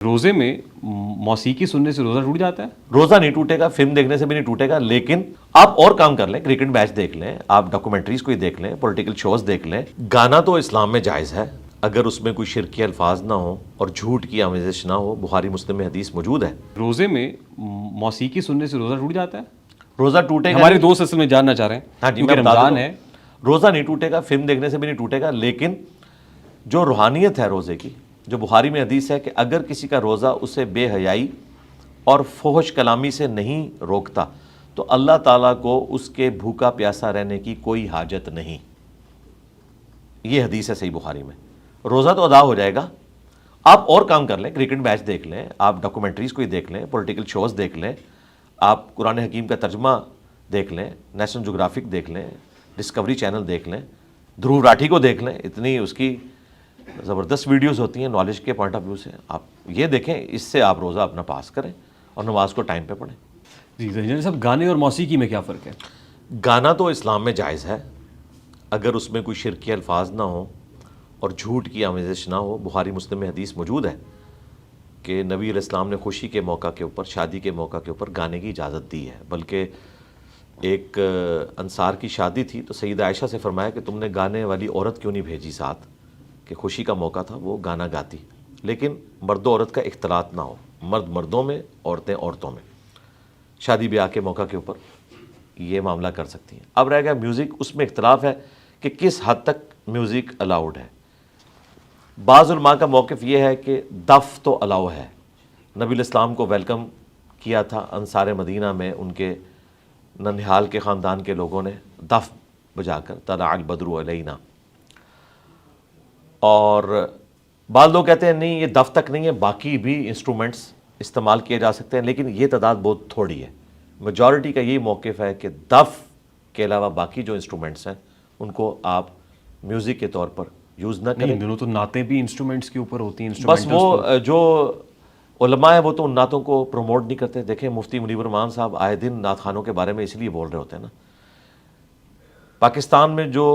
روزے میں موسیقی سننے سے روزہ ٹوٹ جاتا ہے؟ روزہ نہیں ٹوٹے گا، فلم دیکھنے سے بھی نہیں ٹوٹے گا، لیکن آپ اور کام کر لیں، کرکٹ میچ دیکھ لیں، آپ ڈاکومنٹریز کوئی دیکھ لیں، پولیٹیکل شوز دیکھ لیں۔ گانا تو اسلام میں جائز ہے اگر اس میں کوئی شرکی الفاظ نہ ہو اور جھوٹ کی آمیزش نہ ہو، بخاری مسلم میں حدیث موجود ہے۔ روزے میں موسیقی سننے سے روزہ ٹوٹ جاتا ہے؟ روزہ ٹوٹے گا، ہمارے دوست اصل میں جاننا چاہ رہے ہیں ہاں جی، کیونکہ میں بتا رمضان دیتا ہے۔ ہوں۔ روزہ نہیں ٹوٹے گا، فلم دیکھنے سے بھی نہیں ٹوٹے گا، لیکن جو روحانیت ہے روزے کی، جو بخاری میں حدیث ہے کہ اگر کسی کا روزہ اسے بے حیائی اور فحش کلامی سے نہیں روکتا تو اللہ تعالیٰ کو اس کے بھوکا پیاسا رہنے کی کوئی حاجت نہیں۔ یہ حدیث ہے صحیح بخاری میں۔ روزہ تو ادا ہو جائے گا، آپ اور کام کر لیں، کرکٹ میچ دیکھ لیں، آپ ڈاکومنٹریز کوئی دیکھ لیں، پولیٹیکل شوز دیکھ لیں، آپ قرآن حکیم کا ترجمہ دیکھ لیں، نیشنل جغرافک دیکھ لیں، ڈسکوری چینل دیکھ لیں، دھرو راٹھی کو دیکھ لیں، اتنی اس کی زبردست ویڈیوز ہوتی ہیں نالج کے پوائنٹ آف ویو سے، آپ یہ دیکھیں، اس سے آپ روزہ اپنا پاس کریں اور نماز کو ٹائم پہ پڑھیں۔ جی ذہین صاحب، گانے اور موسیقی میں کیا فرق ہے؟ گانا تو اسلام میں جائز ہے اگر اس میں کوئی شرکی الفاظ نہ ہوں اور جھوٹ کی آمیزش نہ ہو، بخاری مسلم میں حدیث موجود ہے کہ نبی علیہ السلام نے خوشی کے موقع کے اوپر، شادی کے موقع کے اوپر گانے کی اجازت دی ہے، بلکہ ایک انصار کی شادی تھی تو سیدہ عائشہ سے فرمایا کہ تم نے گانے والی عورت کیوں نہیں بھیجی ساتھ، کہ خوشی کا موقع تھا وہ گانا گاتی، لیکن مرد و عورت کا اختلاط نہ ہو، مرد مردوں میں، عورتیں عورتوں میں، شادی بیاہ کے موقع کے اوپر یہ معاملہ کر سکتی ہیں۔ اب رہ گیا میوزک، اس میں اختلاف ہے کہ کس حد تک میوزک الاؤڈ ہے۔ بعض علماء کا موقف یہ ہے کہ دف تو الاؤ ہے، نبی علیہ السلام کو ویلکم کیا تھا انصار مدینہ میں، ان کے ننہال کے خاندان کے لوگوں نے دف بجا کر طلع البدر علینا، اور بعض لوگ کہتے ہیں نہیں یہ دف تک نہیں ہے، باقی بھی انسٹرومنٹس استعمال کیے جا سکتے ہیں، لیکن یہ تعداد بہت تھوڑی ہے۔ میجورٹی کا یہ موقف ہے کہ دف کے علاوہ باقی جو انسٹرومنٹس ہیں ان کو آپ میوزک کے طور پر یوز نہ کریں۔ نہیں، دونوں تو نعتیں بھی انسٹرومنٹس کے اوپر ہوتی ہیں، بس وہ جو علماء ہیں وہ تو ان نعتوں کو پروموٹ نہیں کرتے۔ دیکھیں مفتی منیب الرحمان صاحب آئے دن نعت خوانوں کے بارے میں اس لیے بول رہے ہوتے ہیں نا۔ پاکستان میں جو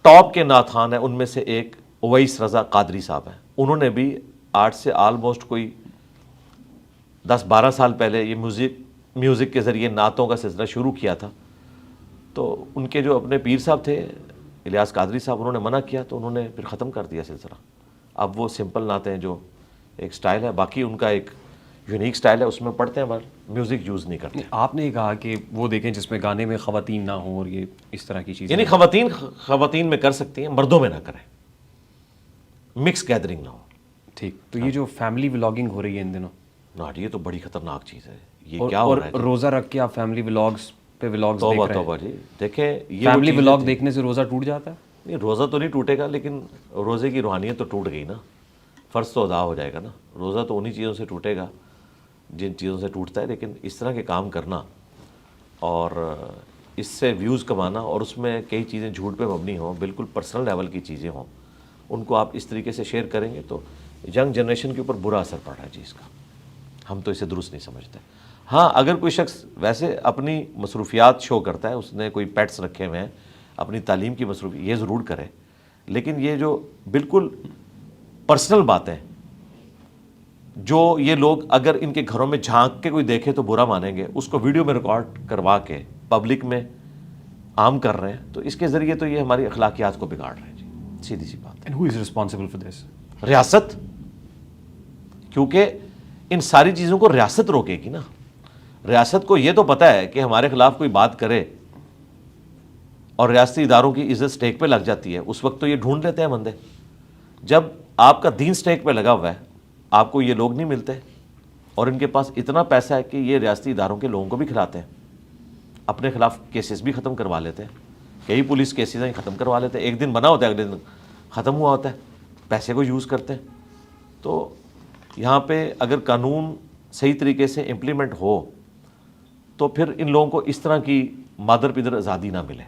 ٹاپ کے نعت خوان ہیں ان میں سے ایک اویس رضا قادری صاحب ہیں، انہوں نے بھی آج سے آلموسٹ کوئی 10-12 سال پہلے یہ میوزک کے ذریعے نعتوں کا سلسلہ شروع کیا تھا، تو ان کے جو اپنے پیر صاحب تھے الیاس قادری صاحب، انہوں نے منع کیا تو انہوں نے پھر ختم کر دیا سلسلہ۔ اب وہ سمپل نعتیں جو ایک سٹائل ہے، باقی ان کا ایک یونیک سٹائل ہے، اس میں پڑھتے ہیں بس میوزک یوز نہیں کرتے۔ آپ نے کہا کہ وہ دیکھیں جس میں گانے میں خواتین نہ ہوں اور یہ اس طرح کی چیزیں، یعنی خواتین میں کر سکتی ہیں، مردوں میں نہ کریں، مکس گیدرنگ نہ ہو۔ ٹھیک، تو یہ جو فیملی ولاگنگ ہو رہی ہے ان دنوں، ناٹ، یہ تو بڑی خطرناک چیز ہے۔ یہ کیا ہو اور رہا ہے؟ روزہ رکھ کے آپ فیملی ولاگز پہ ولاگز دیکھ توبہ رہے ہیں، توبہ جی، دیکھیں یہ فیملی ولاگ دیکھنے سے روزہ ٹوٹ جاتا ہے؟ نہیں، روزہ تو نہیں ٹوٹے گا، لیکن روزے کی روحانیت تو ٹوٹ گئی نا، فرض تو ادا ہو جائے گا نا۔ روزہ تو انہی چیزوں سے ٹوٹے گا جن چیزوں سے ٹوٹتا ہے، لیکن اس طرح کے کام کرنا اور اس سے ویوز کمانا اور اس میں کئی چیزیں جھوٹ پہ مبنی ہوں، بالکل پرسنل لیول کی چیزیں ہوں، ان کو آپ اس طریقے سے شیئر کریں گے تو ینگ جنریشن کے اوپر برا اثر پڑ رہا ہے جی اس کا۔ ہم تو اسے درست نہیں سمجھتے۔ ہاں، اگر کوئی شخص ویسے اپنی مصروفیات شو کرتا ہے، اس نے کوئی پیٹس رکھے ہوئے ہیں، اپنی تعلیم کی مصروفیات، یہ ضرور کرے، لیکن یہ جو بالکل پرسنل باتیں جو یہ لوگ اگر ان کے گھروں میں جھانک کے کوئی دیکھے تو برا مانیں گے، اس کو ویڈیو میں ریکارڈ کروا کے پبلک میں عام کر رہے ہیں، تو اس کے ذریعے تو یہ ہماری اخلاقیات کو بگاڑ رہے ہیں جی، سیدھی سی بات and who is responsible for this? ہے۔ ریاست، کیونکہ ان ساری چیزوں کو ریاست روکے گی نا۔ ریاست کو یہ تو پتہ ہے کہ ہمارے خلاف کوئی بات کرے اور ریاستی اداروں کی عزت سٹیک پہ لگ جاتی ہے، اس وقت تو یہ ڈھونڈ لیتے ہیں بندے۔ جب آپ کا دین سٹیک پہ لگا ہوا ہے، آپ کو یہ لوگ نہیں ملتے اور ان کے پاس اتنا پیسہ ہے کہ یہ ریاستی اداروں کے لوگوں کو بھی کھلاتے ہیں، اپنے خلاف کیسز بھی ختم کروا لیتے ہیں، کئی پولیس کیسز ہیں ختم کروا لیتے ہیں، ایک دن بنا ہوتا ہے اگلے دن ختم ہوا ہوتا ہے، پیسے کو یوز کرتے ہیں۔ تو یہاں پہ اگر قانون صحیح طریقے سے امپلیمنٹ ہو تو پھر ان لوگوں کو اس طرح کی مادر پدر آزادی نہ ملے۔